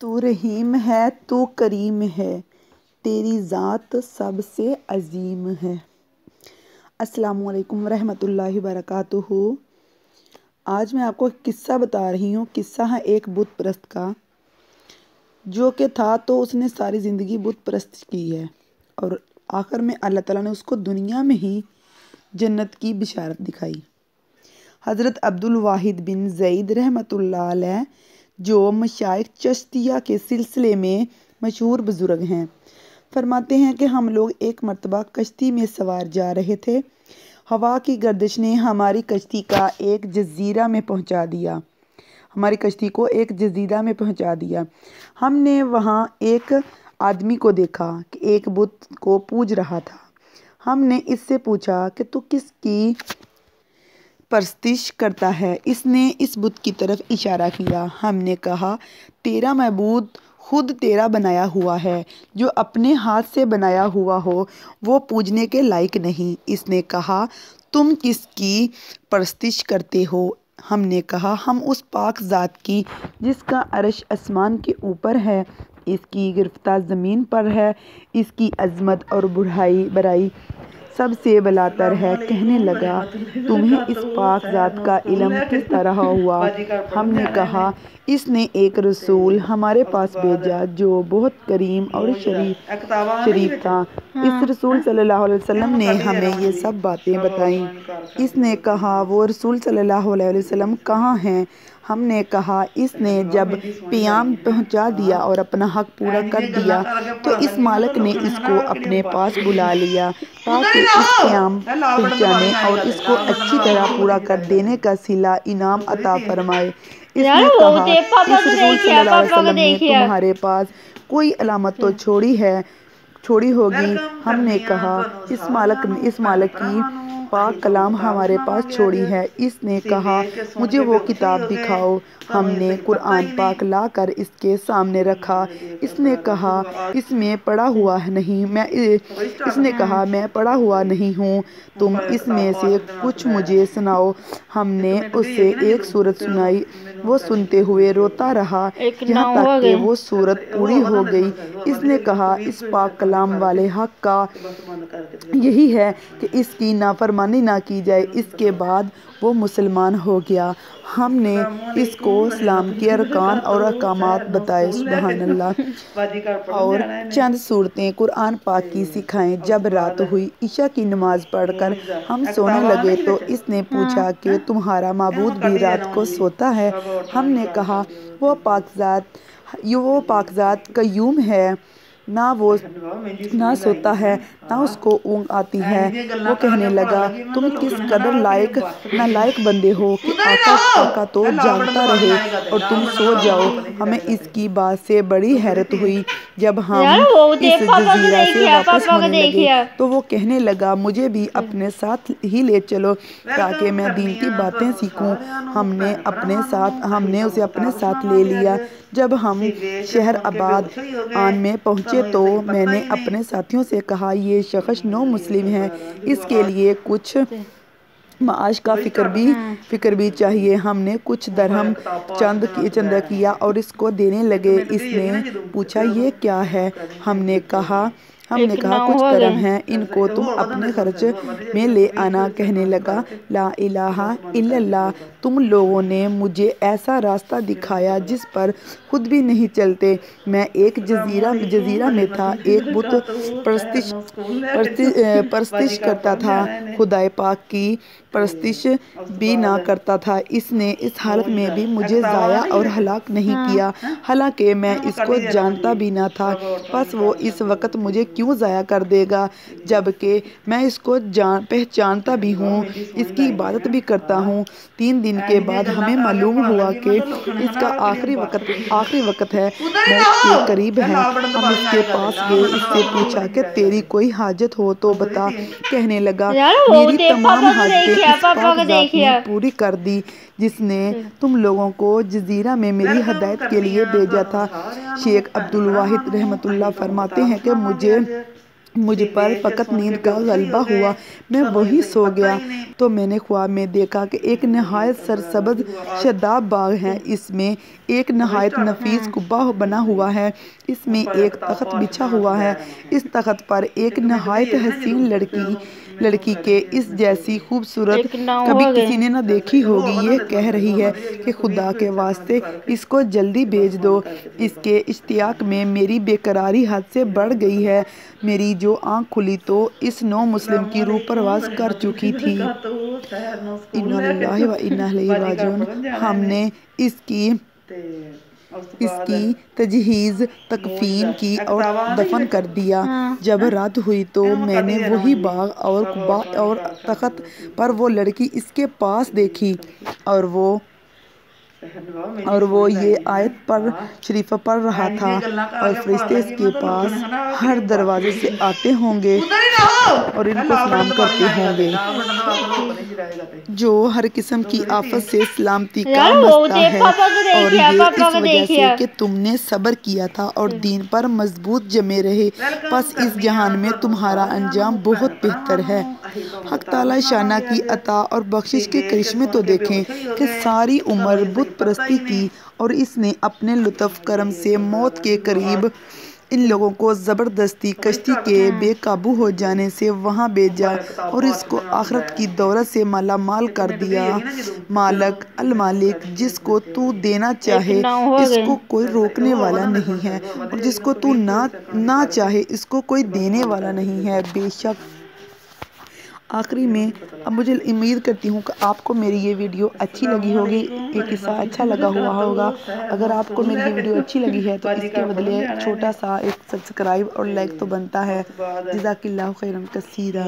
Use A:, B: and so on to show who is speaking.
A: تو رحیم ہے تو کریم ہے، تیری ذات سب سے عظیم ہے۔ السلام علیکم ورحمۃ اللہ وبرکاتہ۔ آج میں آپ کو ایک قصہ بتا رہی ہوں۔ قصہ ہے ایک بت پرست کا، جو کہ تھا تو اس نے ساری زندگی بت پرست کی ہے، اور آخر میں اللہ تعالیٰ نے اس کو دنیا میں ہی جنت کی بشارت دکھائی۔ حضرت عبدالواحد بن زید رحمۃ اللہ علیہ، جو مشائخ چشتیہ کے سلسلے میں مشہور بزرگ ہیں، فرماتے ہیں کہ ہم لوگ ایک مرتبہ کشتی میں سوار جا رہے تھے۔ ہوا کی گردش نے ہماری کشتی کا ایک جزیرہ میں پہنچا دیا ہماری کشتی کو ایک جزیرہ میں پہنچا دیا۔ ہم نے وہاں ایک آدمی کو دیکھا کہ ایک بت کو پوج رہا تھا۔ ہم نے اس سے پوچھا کہ تو کس کی پرستش کرتا ہے؟ اس نے اس بت کی طرف اشارہ کیا۔ ہم نے کہا، تیرا معبود خود تیرا بنایا ہوا ہے، جو اپنے ہاتھ سے بنایا ہوا ہو وہ پوجنے کے لائق نہیں۔ اس نے کہا، تم کس کی پرستش کرتے ہو؟ ہم نے کہا، ہم اس پاک ذات کی جس کا عرش آسمان کے اوپر ہے، اس کی گرفتہ زمین پر ہے، اس کی عظمت اور بڑائی سب سے بالاتر ہے۔ کہنے لگا، تمہیں اس پاک ذات کا علم کس طرح ہوا؟ ہم نے کہا، اس نے ایک رسول ہمارے پاس بھیجا جو بہت کریم اور شریف تھا۔ اس رسول صلی اللہ علیہ وسلم نے ہمیں یہ سب باتیں بتائیں۔ اس نے کہا، وہ رسول صلی اللہ علیہ وسلم کہاں ہیں؟ ہم نے کہا، اس نے جب پیام پہنچا دیا اور اپنا حق پورا کر دیا تو اس مالک نے اس کو اپنے پاس بلا لیا تاکہ اس پیام پہنچانے اور اس کو اچھی طرح پورا کر دینے کا صلہ انعام عطا فرمائے۔ اس نے کہا، اس رسول صلی اللہ علیہ وسلم نے تمہارے پاس کوئی علامت تو چھوڑی ہوگی۔ ہم نے کہا، اس مالک کی پاک کلام ہمارے پاس چھوڑی ہے۔ اس نے کہا، مجھے وہ کتاب دکھاؤ۔ ہم نے قرآن پاک لا کر اس کے سامنے رکھا۔ اس نے کہا، اس میں پڑھا ہوا نہیں ہوں، تم اس میں سے کچھ مجھے سناؤ۔ ہم نے اسے ایک سورت سنائی۔ وہ سنتے ہوئے روتا رہا یہاں تک کہ وہ سورت پوری ہو گئی۔ اس نے کہا، اس پاک کلام والے حق کا یہی ہے کہ اس کی نافرمانی نہ کی جائے۔ اس کے بعد وہ مسلمان ہو گیا۔ ہم نے اس کو اسلام کے ارکان اور احکامات بتائے، سبحان اللہ، اور چند صورتیں قرآن پاک کی سکھائیں۔ جب رات ہوئی، عشاء کی نماز پڑھ کر ہم سونے لگے تو اس نے پوچھا کہ تمہارا معبود بھی رات کو سوتا ہے؟ ہم نے کہا، وہ پاک ذات قیوم ہے، نہ سوتا ہے نہ اس کو اونگ آتی ہے۔ وہ کہنے لگا، تم کس قدر نالائق بندے ہو کہ آقا تو جاگتا رہے اور تم سو جاؤ۔ ہمیں اس کی بات سے بڑی حیرت ہوئی۔ جب ہم اس جزیرہ سے واپس ہونے لگے تو وہ کہنے لگا، مجھے بھی اپنے ساتھ ہی لے چلو تاکہ میں دین کی باتیں سیکھوں۔ ہم نے اسے اپنے ساتھ لے لیا۔ جب ہم شہر آباد میں پہنچے تو میں نے اپنے ساتھیوں سے کہا، یہ شخص نو مسلم ہے، اس کے لیے کچھ معاش کا فکر بھی چاہیے۔ ہم نے کچھ درہم چندہ کیا اور اس کو دینے لگے۔ اس نے پوچھا، یہ کیا ہے؟ ہم نے کہا، کچھ درہم ہیں، ان کو تم اپنے خرچ میں لے آنا۔ کہنے لگا، لا الہ الا اللہ، تم لوگوں نے مجھے ایسا راستہ دکھایا جس پر خود بھی نہیں چلتے۔ میں ایک جزیرہ میں تھا، ایک بت پرستش کرتا تھا، خدائے پاک کی پرستش بھی نہ کرتا تھا۔ اس نے اس حالت میں بھی مجھے ضائع اور ہلاک نہیں کیا، حالانکہ میں اس کو جانتا بھی نہ تھا۔ پس وہ اس وقت مجھے کیوں ضائع کر دے گا جبکہ میں اس کو پہچانتا بھی ہوں، اس کی عبادت بھی کرتا ہوں۔ 3 دن کے بعد ہمیں معلوم ہوا کہ اس کا آخری وقت ہے، موت کے قریب ہے۔ ہم اس کے پاس گئے، اس سے پوچھا کہ تیری کوئی حاجت ہو تو بتا۔ کہنے لگا، میری تمام حاجتیں اس پاک ذات نے پوری کر دی جس نے تم لوگوں کو جزیرہ میں میری ہدایت کے لیے بھیجا تھا۔ شیخ عبدالواحد رحمۃ اللہ فرماتے ہیں کہ مجھے مجھ پر فقط نیند کا غلبہ ہوا، میں وہیں سو گیا۔ تو میں نے خواب میں دیکھا کہ ایک نہایت سرسبز شاداب باغ ہے، اس میں ایک نہایت نفیس قبہ بنا ہوا ہے، اس میں ایک تخت بچھا ہوا ہے، اس تخت پر ایک نہایت حسین لڑکی کے اس جیسی خوبصورت کبھی کسی نے نہ دیکھی ہوگی، یہ کہہ رہی ہے کہ خدا کے واسطے اس کو جلدی بھیج دو۔ اس کے اشتیاق میں میری بے قراری حد سے بڑھ گئی ہے۔ میری جو آنکھ کھلی تو اس نو مسلم کی روح پرواز کر چکی تھی۔ انا للہ و انا الیہ راجعون۔ ہم نے اس کی تجہیز، تکفین کی اور دفن کر دیا۔ جب رات ہوئی تو میں نے وہی باغ اور قبہ اور تخت پر وہ لڑکی اس کے پاس دیکھی، اور وہ یہ آیت شریفہ پڑھ رہا تھا، اور فرشتے اس کے پاس ہر دروازے سے آتے ہوں گے اور ان کو سلام کرتے ہوں گے۔ جو ہر قسم کی آفت سے سلامتی کا مسئلہ ہے، اور یہ اس وجہ سے کہ تم نے صبر کیا تھا اور دین پر مضبوط جمے رہے، پس اس جہان میں تمہارا انجام بہت بہتر ہے۔ حق تعالیٰ شانہ کی عطا اور بخشش کے کرشمے تو دیکھیں کہ ساری عمر بت پرستی کی، اور اس نے اپنے لطف کرم سے موت کے قریب ان لوگوں کو زبردستی کشتی کے بے قابو ہو جانے سے وہاں بھیجا اور اس کو آخرت کی دولت سے مالا مال کر دیا۔ مالک المالک، جس کو تو دینا چاہے اس کو کوئی روکنے والا نہیں ہے، اور جس کو تو نہ چاہے اس کو کوئی دینے والا نہیں ہے۔ بے شک آخری میں اب مجھے امید کرتی ہوں کہ آپ کو میری یہ ویڈیو اچھی لگی ہوگی، یہ قصہ اچھا لگا ہوا ہوگا۔ اگر آپ کو میری یہ ویڈیو اچھی لگی ہے تو اس کے بدلے چھوٹا سا ایک سبسکرائب اور لائک تو بنتا ہے۔ جزاک اللہ خیرا کثیرا۔